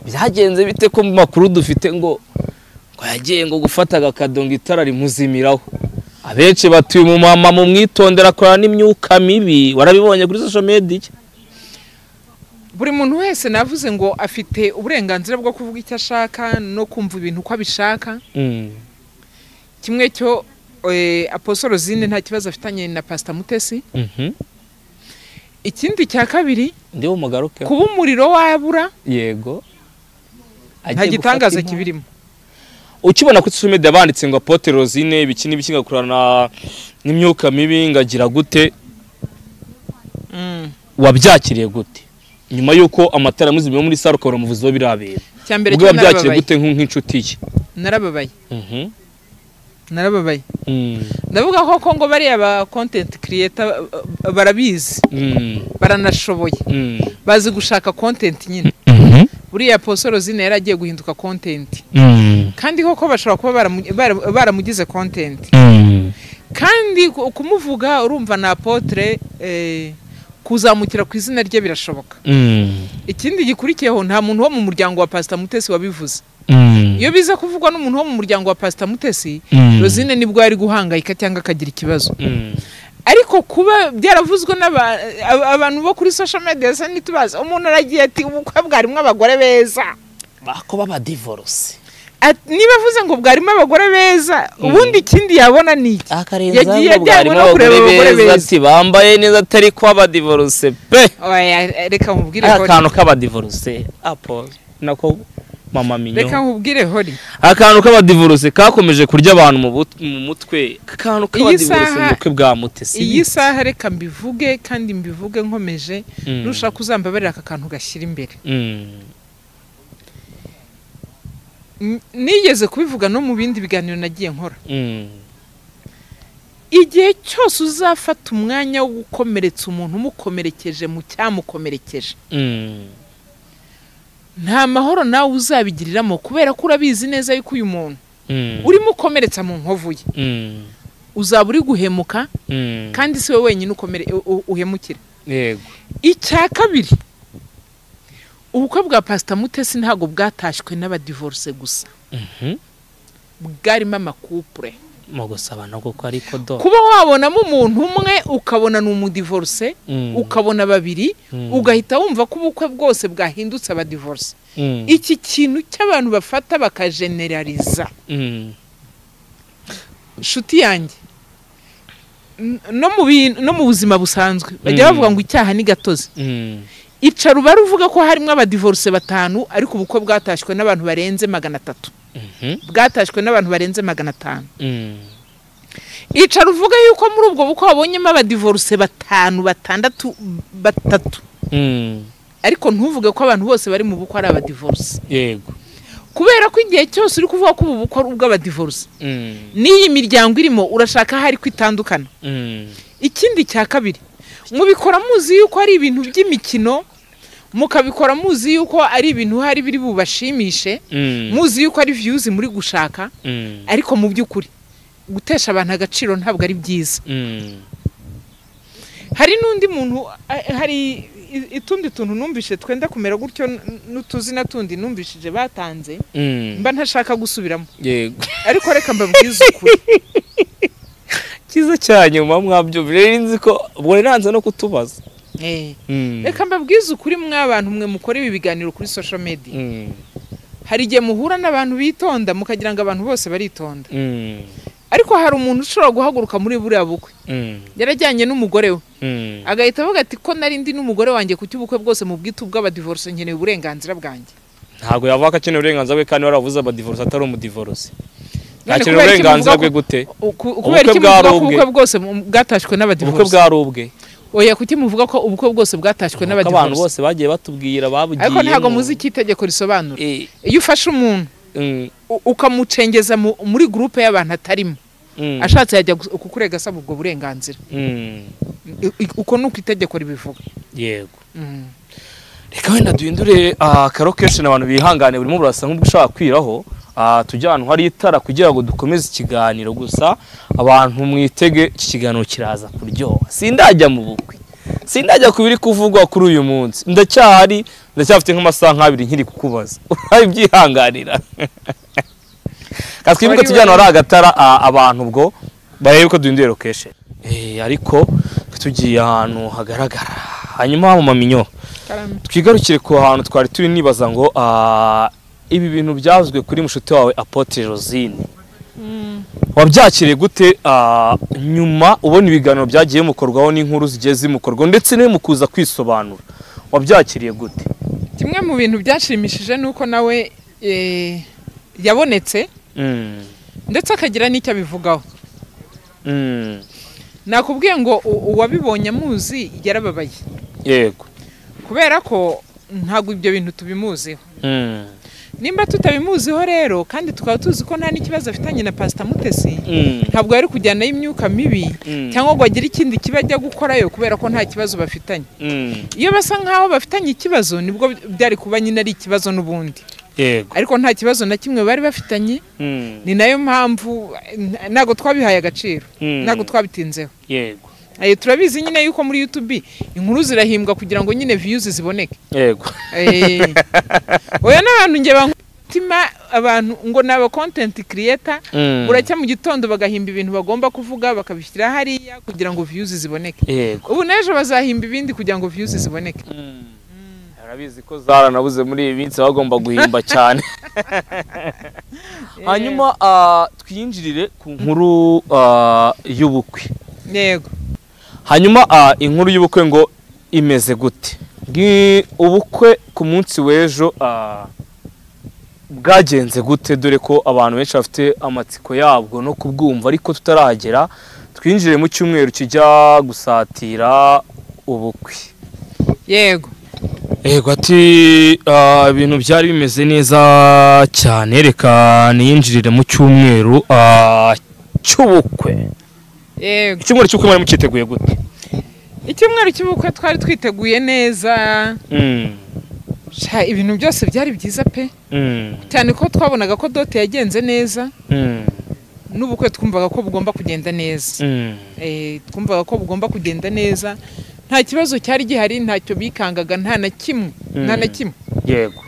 byagenze bite ko mu makuru dufite ngo yagiye ngo gufata agakado ngo itara rimuzimiraho abenshi batuye mu mama mu mwitondera akora n'imyuka mibi warabibonye kuri social media buri muntu wese navuze ngo afite uburenganzira bwo kuvuga icyo ashaka no kumva ibintu uko abishaka kimwe cyo Apostle Rosine nta kibazo afitanye na Pastor Mutesi ikindi cya kabiri ndi umugaruke kuba umuriro wabura yego nta gitangaza kibirimo ukibona kuri social media banditse ngo Apotre Rosine ibikini bikingakurana n'imyuka mibi ngagira gute wabyakiriye gute nyuma yuko amatara muzimye muri saro ukabona umuvuzi wo birabera cyambere cyo byakiriye gute nk'inshuti ye narababaye ndavuga ko ngo bari aba content creator barabizi baranashoboye bazi gushaka content nyine buriya Apostle Rosine yaragiye guhinduka content kandi koko bashobora kuba baramugize content kandi kumuvuga urumva na Apotre kuzamukira ku izina rye birashoboka ikindi gikurikiyeho nta muntu wo mu muryango wa Pastor Mutesi wabivuze iyo biza kuvugwa n'umuntu wo mu muryango wa Pastor Mutesi Rosine nibwo yari guhangayika cyangwa akagira ikibazo ariko kuba byaravuzwe abantu bo kuri social media se nitubaza umuntu aragiye ati ubukwe bwarimo abagore beza bako baba divorce niba avuze ngo bwarimo abagore beza ubundi ikindi yabona ni iki yagiye bwarimo abagore beza ati bambaye neza atari ko aba divorce pe oya reka mubwire ko akantu k'aba divorce apo nako mama minyo reka mubwire hori akantu k'aba divorce kakomeje kurya abantu mu mutwe akantu k'aba divorce mu bukwe bwa Mutesi iyi saha reka mbivuge kandi mbivuge nkomeje nushaka uzambabarira aka kantu gashyira imbere nigeze kubivuga no mu bindi biganiro nagiye nkora igihe cyose uzafata umwanya wo gukomeretsa umuntu umukomerekeje mu cyamukomerekeje nta mahoro nawe uzabigiriramo kubera ko urabizi neza yuko uyu muntu urimo ukomeretsa mu nkovu ye uzaba uri guhemuka kandi si we wenyine uhemukira yego icya kabiri ubukwe bwa Pastor Mutesi ntago bwatashywe n'abadivorce gusa bwarimo amakupure mu gusabana kuko ariko do kuba wabonamo umuntu umwe ukabona ni umudivorce ukabona babiri ugahita wumva ko ubukwe bwose bwahindutse abadivorce iki kintu cy'abantu bafata bakageneraliza shuti yanjye no mu buzima busanzwe bajya bavuga ngo icyaha ni gatozi icara uba ruvuga ko harimo abadivorce 5 ariko ubukwe bwatashywe n'abantu barenze 300 bwatashywe n'abantu barenze 500 icara uvuga yuko muri ubwo bukwe wabonyemo abadivorce 5 6 ariko ntuvuge ko abantu bose bari mu bukwe ari abadivorce yego kubera ko igihe cyose uri kuvuga ko ubu bukwe ari ubw'abadivorce n'iyi miryango irimo urashaka hari kwitandukana ikindi cya kabiri mubikora muzi yuko ari ibintu by'imikino mukabikora muzi yuko ari ibintu hari biri bubashimishe muzi yuko ari views muri gushaka ariko mu by'ukuri gutesha abantu agaciro ntabwo ari byiza hari n'undi muntu hari itundi tuntu numvishe twenda kumera gutyo n'utuzina tundi numvishije batanze mba ntashaka gusubiramo yego ariko reka mbabwize ukuri kiza cyane mwabyo birenze ko ubwo nanze no kutubaza reka mbabwize ukuri mw'abantu mwe mukora ibi biganiro kuri social media hari igihe muhura n'abantu bitonda mukagira ngo abantu bose baritonda ariko hari umuntu ushobora guhaguruka muri buriya bukwe yarajyanye n'umugore we agahita avuga ati ko nari ndi n'umugore wanjye ku cy'ubukwe bwose mu bwitu bw'abadivorce nkeneye uburenganzira bwanjye ntago yavuga ko akeneye uburenganzira bwe kandi waravuze abadivorce atari umudivorce akeneye uburenganzira bwe gute kubera iki muvuga ko ubukwe bwose bwatashywe n'abadivorce ubukwe bwarubwe oya kuki muvuga ko ubukwe bwose bwatashywe n'abadivorce abantu bose bagiye batubwira babugiye ariko ntago muzi itegeko risobanura iyo ufashe umuntu ukamucengeza muri groupe y'abantu atarimo ashatse yajya kukurega asaba ubwo burenganzira uko nuko itegeko ribivuga yego reka wenda duhindure karokesheni abantu bihangane burimo burasa nk'ubwo kwiraho tujya ahantu hari itara kugira ngo dukomeze ikiganiro gusa abantu mwitege iki kiganiro kiraza kuryoha sindajya mu bukwe sindajya kubiri kuvugwa kuri uyu munsi ndacyafite nk'amasaha nk'abiri nkiri kukubaza urabyihanganira katwibuke tujyana hari agatara abantu ubwo barebe ko duhindure location ariko tugiye ahantu hagaragara hanyuma mu maminyo twigarukire ku hantu twari turi nibaza ngo ibi bintu byazwe kuri mushuti wawe Apotre Rosine wabyakiriye gute nyuma ubona ibiganiro byagiye mukorwaho n'inkuru zigiye zimukorwa ndetse no mukuza kwisobanura wabyakiriye gute kimwe mu bintu byashimishije nuko nawe yabonetse ndetse akagira n'icyo abivugaho nakubwiye ngo uwabibonye amuzi yarababaye yego kubera ko ntabwo ibyo bintu tubimuziho nimba tutabimuziho rero kandi tukaba tuzi ko nta n'ikibazo afitanye na Pastor Mutesi ntabwo yari kujyana y'imyuka mibi cyangwa ngo agire ikindi kibajya gukorayo kubera ko nta kibazo bafitanye iyo basa nkaho bafitanye ikibazo nibwo byari kuba nyine ari ikibazo n'ubundi yego ariko nta kibazo na kimwe bari bafitanye ni nayo mpamvu ntago twabihaye agaciro ntago twabitinzeho yego turabizi nyine yuko muri YouTube inkuru zirahimbwa kugira ngo nyine views ziboneke yego oya n'abantu nge bankutima abantu ngo naba content creator buracya mu gitondo bagahimba ibintu bagomba kuvuga bakabishyira hariya kugira ngo views ziboneke. Yego. Ubu nejo bazahimba ibindi kugira ngo views ziboneke. Arabizi ko Zara nabuze muri iyi minsi bagomba guhimba cyane. Hanyuma twinjirire ku nkuru y'ubukwe. Yego. Hanyuma inkuru y'ubukwe ngo imeze gute? Ubukwe ku munsi w'ejo bwagenze gute, dore ko abantu benshi bafite amatsiko yabwo no kubwumva, ariko tutaragera twinjire mu cyumweru kijya gusatira ubukwe. Yego. Yego, ati ibintu byari bimeze neza cyane, reka niyinjirire mu cyumweru cy'ubukwe. Yego. Icyumweru cy'ubukwe mwari mukiteguye gute? Icyumweru cy'ubukwe twari twiteguye neza. Ibintu byose byari byiza pe. Cyane ko twabonaga ko dote yagenze neza. N'ubukwe twumvaga ko bugomba kugenda neza. Twumvaga ko bugomba kugenda neza. Nta kibazo cyari gihari, ntacyo bikangaga, nta na kimwe. Yego.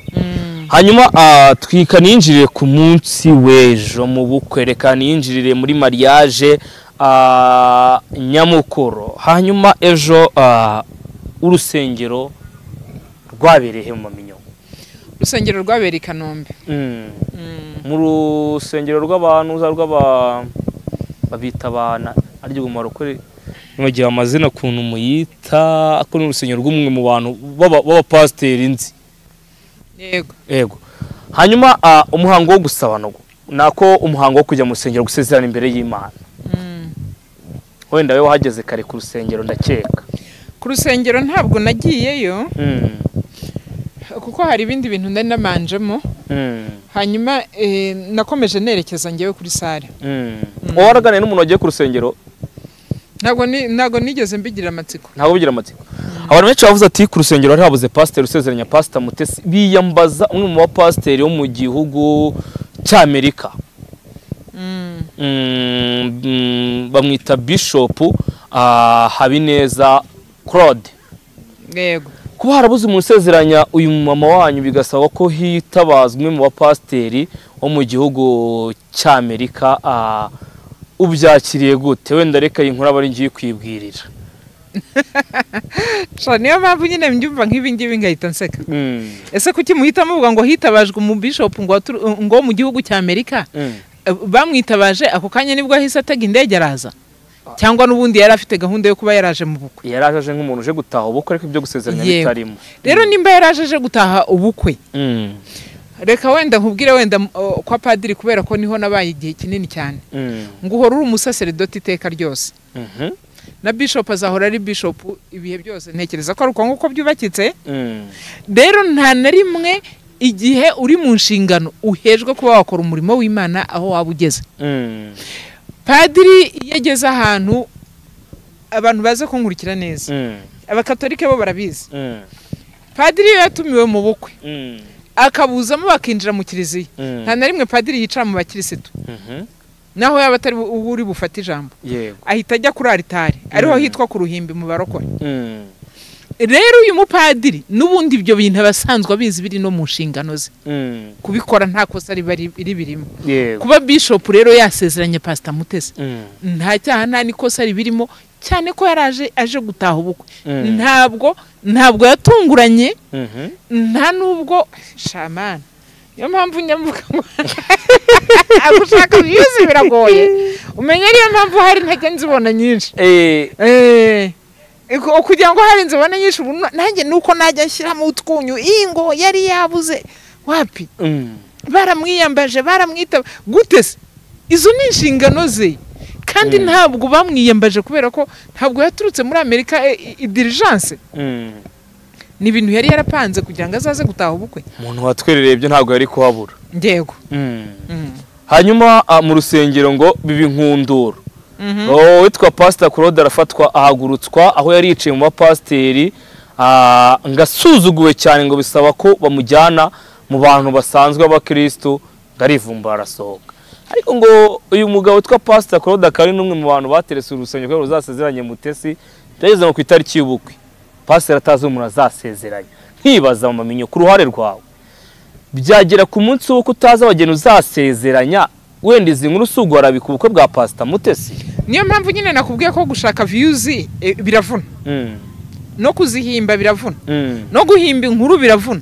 Hanyuma twika ninjirire ku munsi w'ejo mu bukwe, reka ninjirire muri mariage nyamukuru. Hanyuma ejo urusengero rwabereye mu Maminyo. Urusengero rwabereye i Kanombe. Mu rusengero rw'abantu babita abana aryo gumarokore ngiye amazina kuntu muyita, ako ni urusengero rw'umwe mu bantu b'abapasiteri nzi. Yego. Hanyuma umuhango wo gusabana nako umuhango wo kujya mu rusengero gusezerana imbere y'Imana. Wenda wewe wahageze kare ku rusengero ndakeka. Ku rusengero ntabwo nagiyeyo. Kuko hari ibindi bintu ndari namanjemo. Hanyuma nakomeje nerekeza ngewe kuri sare. Waragane n'umuntu wagiye ku rusengero? Ntago nigeze mbigira amatsiko. Ntago bigira amatsiko. Abantu benshi bavuze ati ku rusengero hari habuze pasteur usezeranya Pastor Mutesi, biyambaza umwe mu bapasiteri wo mu gihugu cy'Amerika. Bamwita Bishop Habineza Claude. Yego. Kuba harabuze umuntu usezeranya uyu mama wanyu bigasaba ko hitabazwa umwe mu bapasiteri wo mu gihugu cy'Amerika. Ubyakiriye gute? Wenda reka inkuru abari ngiye kwibwirira. Niyo mpamvu nyine mbyumva nk'ibi ngibi ngahita nseka. Ese kuki muhita muvuga ngo hitabajwe mu bishop ngo mu gihugu cy'Amerika? Bamwitabaje ako kanya nibwo ahise atega indege araza? Cyangwa n'ubundi yari afite gahunda yo kuba yaraje mu bukwe? Yaraje nk'umuntu uje gutaha ubukwe, ariko ibyo gusezeranya bitarimo. Rero nimba yaraje gutaha ubukwe, reka wenda nkubwire wenda kwa padiri, kubera ko niho nabaye igihe kinini cyane. Ngo uhora uri umusaseredoti iteka ryose. Na bishop azahora ari bishop ibihe byose. Ntekereza ko ari uko nguko byubakitse. Rero nta na rimwe igihe uri mu nshingano uhejwe kuba wakora umurimo w'Imana aho waba ugeze. Padiri yageze ahantu abantu baze kunkurikira neza. Abakatolike bo barabizi. Padiri yatumiwe mu bukwe. Akabuzamo bakinjira mu kiliziya. Nta na rimwe padiri yicara mu bakirisitu. Naho yaba atari uri bufata ijambo. Ahita ajya kuri altari. Ariho hitwa ku ruhimbi mu barokore. Rero uyu mupadiri n'ubundi ibyo bintu abasanzwe abizi biri no mu nshingano ze. Kubikora nta kosa riri birimo. Kuba bishop rero yasezeranye Pastor Mutesi, nta cyaha nta nikosa ribirimo, cyane ko yaraje aje gutaha ubukwe. Ntabwo yatunguranye. Nta nubwo shamana. Niyo mpamvu nyamuka agushaka views biragoye. Umenya niyo mpamvu hari ntege nzibona nyinshi. Kugira ngo hari nzibona nyinshi nanjye nuko najya nshyira mu twunyu ingo yari yabuze wapi. Baramwiyambaje baramwita gute se? Izo ni inshingano ze. Kandi ntabwo bamwiyambaje kubera ko ntabwo yaturutse muri Amerika diligence. Ni ibintu yari yarapanze kugira ngo azaze gutaha ubukwe. Umuntu watwerereye ibyo ntabwo yari kuhabura. Yego. Hanyuma mu rusengero ngo bibi nkunduro. Witwa Pastor Claude arafatwa ahagurutswa aho yari yicaye mu bapasiteri ngasuzuguwe cyane ngo bisaba ko bamujyana mu bantu basanzwe abakristo ngarivumba arasohoka. Ariko ngo uyu mugabo witwa Pastor Claude akari numwe mu bantu baterese urusengero ko ruzasezeranye Mutesi byageze ku itariki y'ubukwe. Pastor atazi umuntu azasezeranya. Nkibaza mu Maminyo ku ruhare rwawe byagera ku munsi wo kutaza abageni uzasezeranya wenda izi nkuru sugora bikubukwe bwa Pastor Mutesi. Niyo mpamvu nyine nakubwiye ko gushaka views biravuna. No kuzihimba biravuna. No guhimba inkuru biravuna.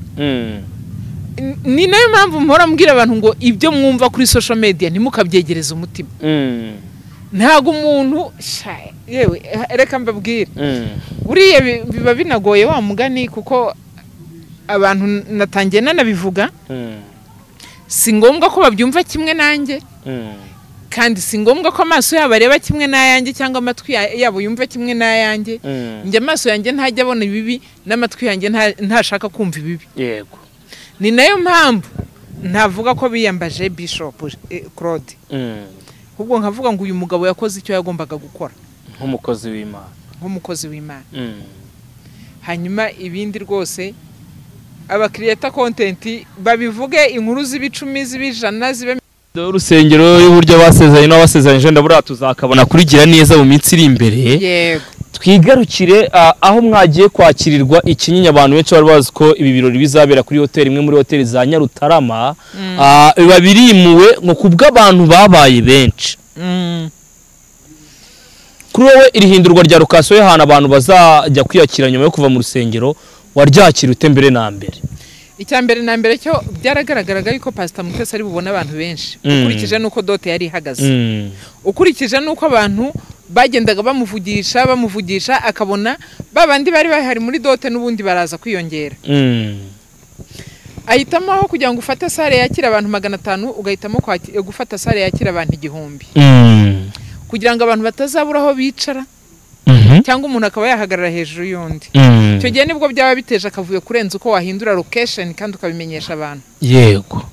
Ni nayo mpamvu mpora mbwira abantu ngo ibyo mwumva kuri social media ntimukabyegereza umutima. Ntago umuntu yewe reka mbabwire. Buriya biba binagoye wa mugani kuko abantu natangiye nanabivuga. Si ngombwa ko babyumva kimwe nanjye. Kandi si ngombwa ko amaso yabo areba kimwe n'ayanjye cyangwa amatwi yabo yumva kimwe n'ayanjye. Njye amaso yanjye ntajya abona ibibi n'amatwi yanjye ntashaka kumva ibibi. Yego. Ni nayo mpamvu ntavuga ko biyambaje Bishop Claude. Ahubwo nkavuga ngo uyu mugabo yakoze icyo yagombaga gukora nk'umukozi w'Imana. Nk'umukozi w'Imana. Hanyuma ibindi rwose aba creator content babivuge inkuru z'ibicumi z'ibijana zibe urusengero y'uburyo basezeranye n'abasezeranye ndabura tuzakabona kurigira neza mu minsi iri imbere. Yego. Twigarukire aho mwagiye kwakirirwa Ikinyinya. Abantu benshi bari bazi ko ibi birori bizabera kuri hoteli imwe muri hoteli za Nyarutarama. Biba birimuwe ngo kubw'abantu babaye benshi. Kuri wowe irihindurwa rya location y'ahantu abantu bazajya kwiyakira nyuma yo kuva mu rusengero waryakira ute mbere na mbere? Icyambere na mbere cyo byaragaragaraga yuko Pastor Mutesi ari bubona abantu benshi. Ukurikije nuko dote yari ihagaze. Ukurikije nuko abantu bagendaga bamuvugisha akabona babandi bari bahari muri dote n'ubundi baraza kwiyongera. Ahitamo aho kugira ngo ufate sale yakira abantu 500 ugahitamo gufata sale yakira abantu 1000. Kugira ngo abantu batazabura aho bicara. Cyangwa umuntu akaba yahagarara hejuru y'undi. Cyo gihe nibwo byaba biteje akavuye kurenza uko wahindura location kandi ukabimenyesha abantu. Yego.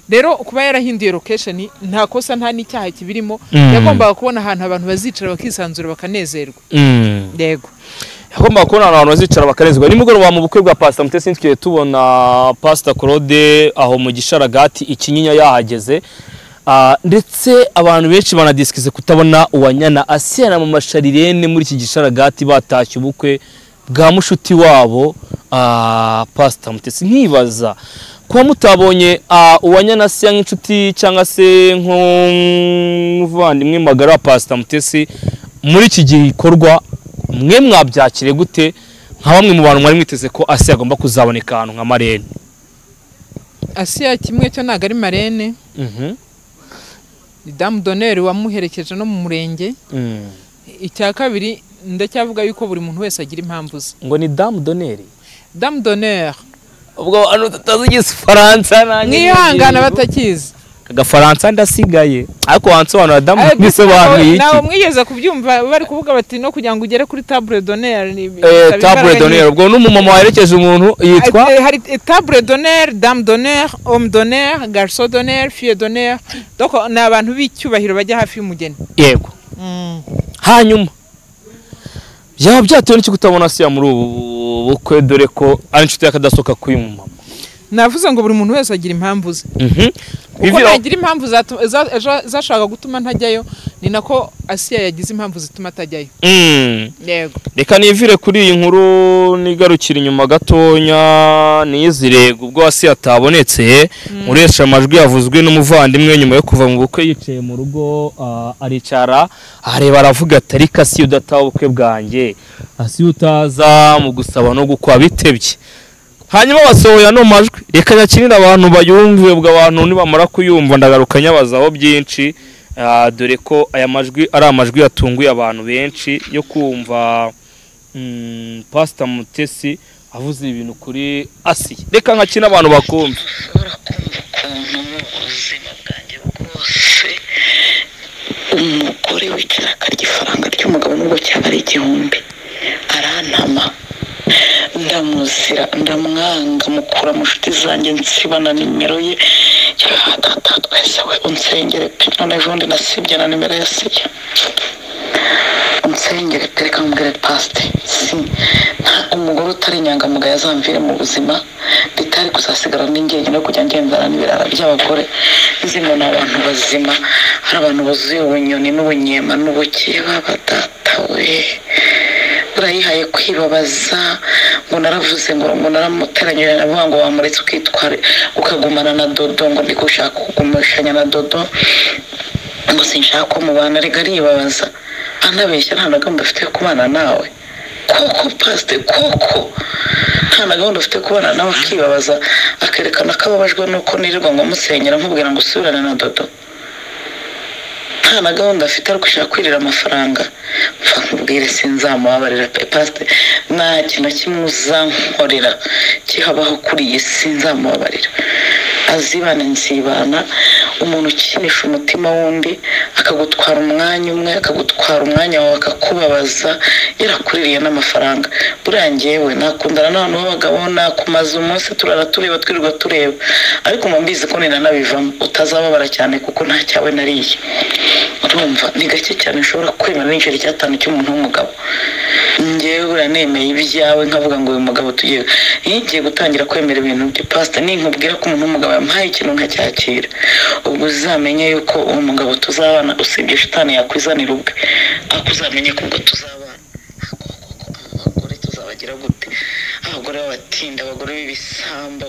Rero kuba yarahinduye location nta kosa nta n'icyaha kibirimo. Yagombaga kubona ahantu abantu bazicara bakisanzura bakanezerwa. Yego. Yagombaga kubona abantu bazicara bakanezerwa. Nimugoroba mu bukwe bwa Pastor Mutesi twiye tubona Pastor Claude aho mu gisharagati Ikinyinya yahageze. Ndetse abantu benshi banadiskize kutabona Uwanyana Asiya mu masharirene muri iki gisharagati batashye ubukwe bwa mushuti wabo Pastor Mutesi. Nkibaza kuba mutabonye Uwanyana Asiya nk'inshuti cyangwa se nk'umuvandimwe magara wa Pastor Mutesi muri iki gikorwa mwe mwabyakire gute nka bamwe mu bantu mwari mwiteze ko Asiya agomba kuzaboneka ahantu nka marene? Asiya kimwe cyo naga ari marene. Ni Dame d'honneur wamuherekeje no mu murenge. Icya kabiri ndacyavuga yuko buri muntu wese agira impamvu ze. Ngo ni Dame d'honneur. Dame d'honneur. Ubwo ano tutazigize Faransa nanjye. Mwihangana batakizi. Agafaransa ndasigaye. Ariko wansobanura Dame bisobanuye iki? Nawe mwigeze kubyumva bari kuvuga bati no kugira ngo ugere kuri table d'honneur ni table d'honneur. Ubwo n'umumama waherekeje umuntu yitwa hari table d'honneur, Dame d'honneur, homme d'honneur, garçon d'honneur, fille d'honneur. Donc ni abantu b'icyubahiro bajya hafi y'umugeni. Yego. Hanyuma byaba byatewe n'iki kutabona Asiya muri ubu bukwe dore ko ari inshuti yakadasoka kuyu mumama? Navuze ngo buri muntu wese agira impamvu ze. Uko nagira impamvu zashaka gutuma ntajyayo ni nako Asiya yagize impamvu zituma atajyayo. Yego. Reka nivire kuri iyi nkuru nigarukira inyuma gatonya nizirego ubwo Asiya atabonetse muresha amajwi yavuzwe n'umuvandimwe nyuma yo kuva mu bukwe yicaye mu rugo aricara areba aravuga ati ariko Asiya udataha ubukwe bwanjye Asiya utaza mu gusaba no gukwa bitebye. Hanyuma basohoya no majwi reka nyakinira abantu bayumve ubwo abantu nibamara kuyumva ndagaruka nyabazaho byinshi dore ko aya majwi ari amajwi yatunguye abantu benshi yo kumva Pastor Mutesi avuze ibintu kuri Asiya. Reka nkakina abantu bakumva. Umugore wicara akarya ifaranga ry'umugabo nubwo cyaba ari 1000 arantama ndamuzira ndamwanga mukura mu nshuti zanjye nsibana nimero ye data twese we unsengere pe none jondi nasibye na nimero ya Asiya unsengere pe reka mbwire Pastor si umugore utari inyangamugayo azamvire mu buzima bitari kuzasigara n'ingenge no kujya ngendana n'ibirara by'abagore nzimo n'abantu bazima hari abantu bazuye ubunyoni n'ubunyema n'ubukeba badata we urayihaye kwibabaza ngo naravuze ngo naramuteranyije navuga ngo wamuretse ukitware ukagumana na Dodo ngo ndi gushaka kugumishanya na Dodo ngo sinshaka ko mubana rega aribabaza anabeshya nta na gahunda afite kubana nawe koko pastor koko nta na gahunda afite kubana nawe akibabaza akerekana ko ababajwe nuko nirirwa ngo musenyera nkubwira ngo usubirane na Dodo nta na gahunda afite ariko ushaka kwirira amafaranga mfa nkubwire sinzamubabarira pastor nta kintu kimwe uzankorera kihabaho kuri iyi sinzamubabarira azibana nzibana umuntu ukinisha umutima wundi akagutwara umwanya umwe akagutwara umwanya wawe akakubabaza yarakuririye n'amafaranga buriya njyewe nakundana n'abantu b'abagabo nakumaze umunsi turara tureba twirirwa tureba ariko mumbizi ko ninanabivamo utazababara cyane kuko nta cyawe nariye urumva ni gake cyane nshobora kwemera n'igiceri cy'atanu cy'umuntu w'umugabo njyewe buriya nemeye ibyawe nkavuga ngo uyu mugabo tugiye ngiye gutangira kwemera ibintu bye pastor ninkubwira ko umuntu w'umugabo yampaye ikintu nkacyakira ubwo uzamenye yuko uwo mugabo tuzabana usibye shitani yakwizanira ubwe akuzamenye ko ubwo tuzabana abagore tuzabagira gute abagore b'abatinda abagore b'ibisambo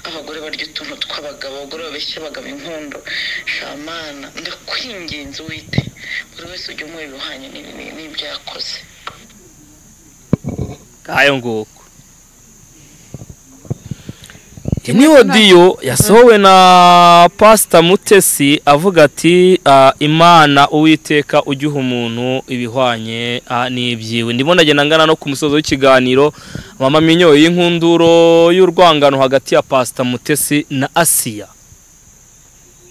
abagore barya utuntu tw'abagabo abagore babeshya abagabo inkondo shamana ndakwinginze wite buri wese ujya umuha ibihwanye n'ibyo yakoze kayo nguko ni audio yasohowe na Pastor Mutesi avuga ati Imana Uwiteka ujyuha umuntu ibihwanye n'ibyiwe ndimo ndagenda ngana no ku musozo w'ikiganiro mama minyo y'inkunduro y'urwangano hagati ya Pastor Mutesi na Asiya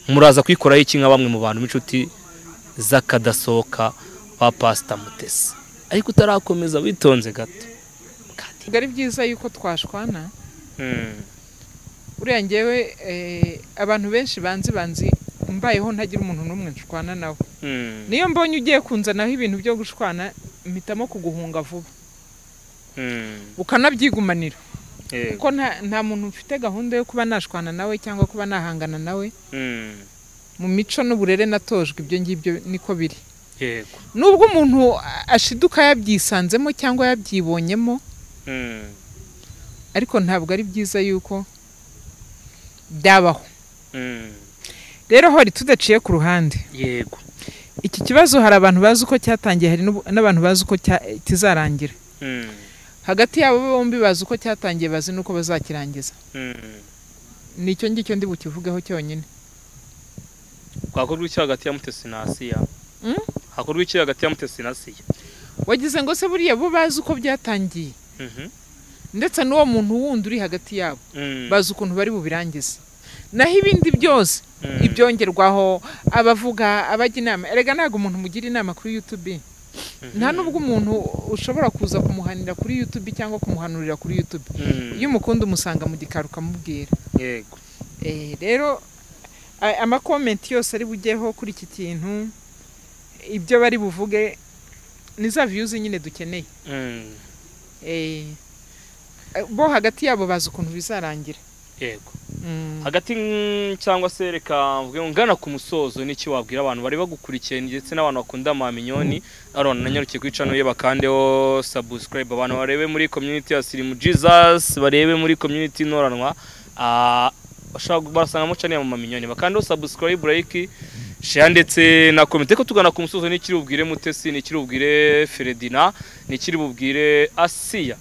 muraza kwikoraho iki nka bamwe mu bantu b'inshuti zakadasohoka ba Pastor Mutesi ariko utarakomeza witonze gato ari byiza yuko twashwana uriya ngewe abantu benshi banzi mbayeho ntagira umuntu n'umwe nshwana nawe niyo mbonye ugiye kunzanaho ibintu byo gushwana mpitamo kuguhunga vuba ukanabyigumanira kuko nta muntu ufite gahunda yo kuba nashwana nawe cyangwa kuba nahangana nawe mu mico n'uburere natojwe ibyo ngibyo niko biri nubwo umuntu ashiduka yabyisanzemo cyangwa yabyibonyemo ariko ntabwo ari byiza yuko byabaho rero hori tudaciye ku ruhande yego iki kibazo hari abantu bazi uko cyatangiye hari n'abantu bazi uko kizarangira hagati yabo bombi bazi uko cyatangiye bazi nuko bazakirangiza nicyo ngicyo ndi bukivugeho cyonyine kwakorwa iki hagati ya Mutesi na Asiya hakorwa iki hagati ya Mutesi na Asiya wagize ngo se buriya bo bazi uko byatangiye ndetse n'uwo muntu wundi uri hagati yabo bazi ukuntu bari bubirangize naho ibindi byose ibyongerwaho abavuga abajya inama erega ntabwo umuntu mugira inama kuri YouTube nta nubwo umuntu ushobora kuza kumuhanira kuri YouTube cyangwa kumuhanurira kuri YouTube iyo umukunda umusanga mu gikari ukamubwira yego rero amakomenti yose ari bugeho kuri iki kintu ibyo bari buvuge ni za views nyine dukeneye bo hagati yabo bazi ukuntu bizarangira yego hagati cyangwa se reka mvuge ngana ku musozo n'iki wabwira abantu bari bagukurikiye ndetse n'abantu bakunda Maminyoni arona nanyarukiye kwicano ye bakandeho subscribe abantu barebe muri community ya Slim Jesus barebe muri community noranwa bashaka barasanga channel ya Maminyoni bakandeho subscribe like share ndetse na comment ko tugana ku musozo n'ikiri ubwire Mutesi n'ikiri ubwire Feredina n'ikiri bubwire Asiya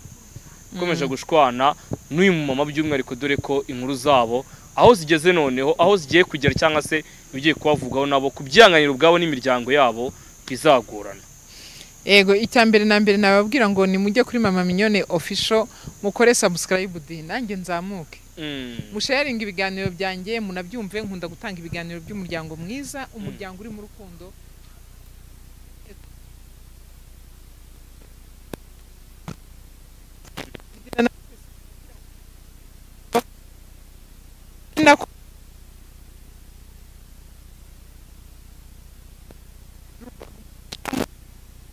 komeje gushwana n'uyu mama by'umwihariko dore ko inkuru zabo aho zigeze noneho aho zigiye kugera cyangwa se bigiye kubavugaho nabo kubyanganira ubwabo n'imiryango yabo bizagorana yego icyambere na mbere nababwira ngo ni mujye kuri Mama Mignone official mukore subscribe nanjye nzamuke musharinga ibiganiro byanjye munabyumve nkunda gutanga ibiganiro by'umuryango mwiza umuryango uri mu rukundo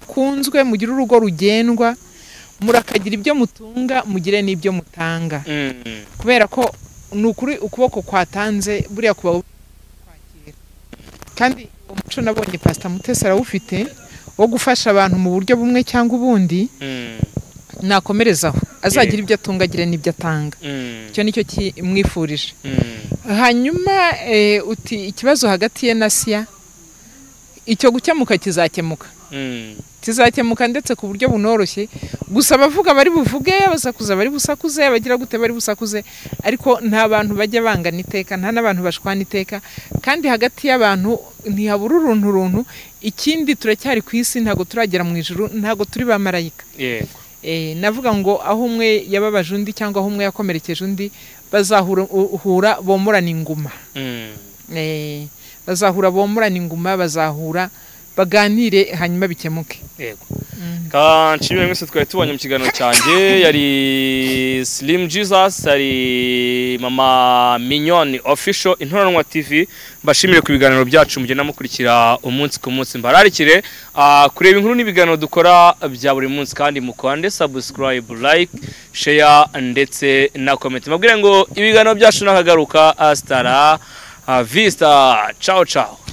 kunzwe mugira urugo rugendwa murakagira ibyo mutunga mugire n'ibyo mutanga kubera ko nukuri ukuboko kwatanze buriya kuba kwakira kandi umuco nabonye Pastor Mutesi arawufite wo gufasha abantu mu buryo bumwe cyangwa ubundi nakomerezaho azagira ibyo atungagire n'ibyo atanga. Icyo nicyo kimwifurije. Hanyuma uti ikibazo hagati ye na Sia icyo gukemuka kizakemuka. Kizakemuka ndetse ku buryo bunoroshye, gusa abavuga bari buvuge, abasakuza bari busakuze, abagira gute bari busakuze, ariko nta bantu bajya bangana iteka, nta n'abantu bashwana iteka, kandi hagati y'abantu ntihabura uruntu. Ikindi turacyari ku isi, ntago turagera mu ijuru, ntago turi ba marayika. Yego. Navuga ngo aho umwe yababaje undi cyangwa aho umwe yakomerekeje undi bazahura bomorana inguma. Bazahura bomorana inguma, bazahura baganire hanyuma bikemuke. Yego. Kanshimwe mwese twari tubonye mu kiganiro cyanjye, yari Slim Jesus, yari Mama Mignone Official Intoranwa TV. Mbashimire ku biganiro byacu mugenda mukurikira umunsi ku munsi, mbararikire kureba inkuru n'ibiganiro dukora bya buri munsi, kandi mukande subscribe, like, share ndetse na comment. Mabwire ngo ibiganiro byacu nakagaruka. Hasta la vista. Ciao ciao.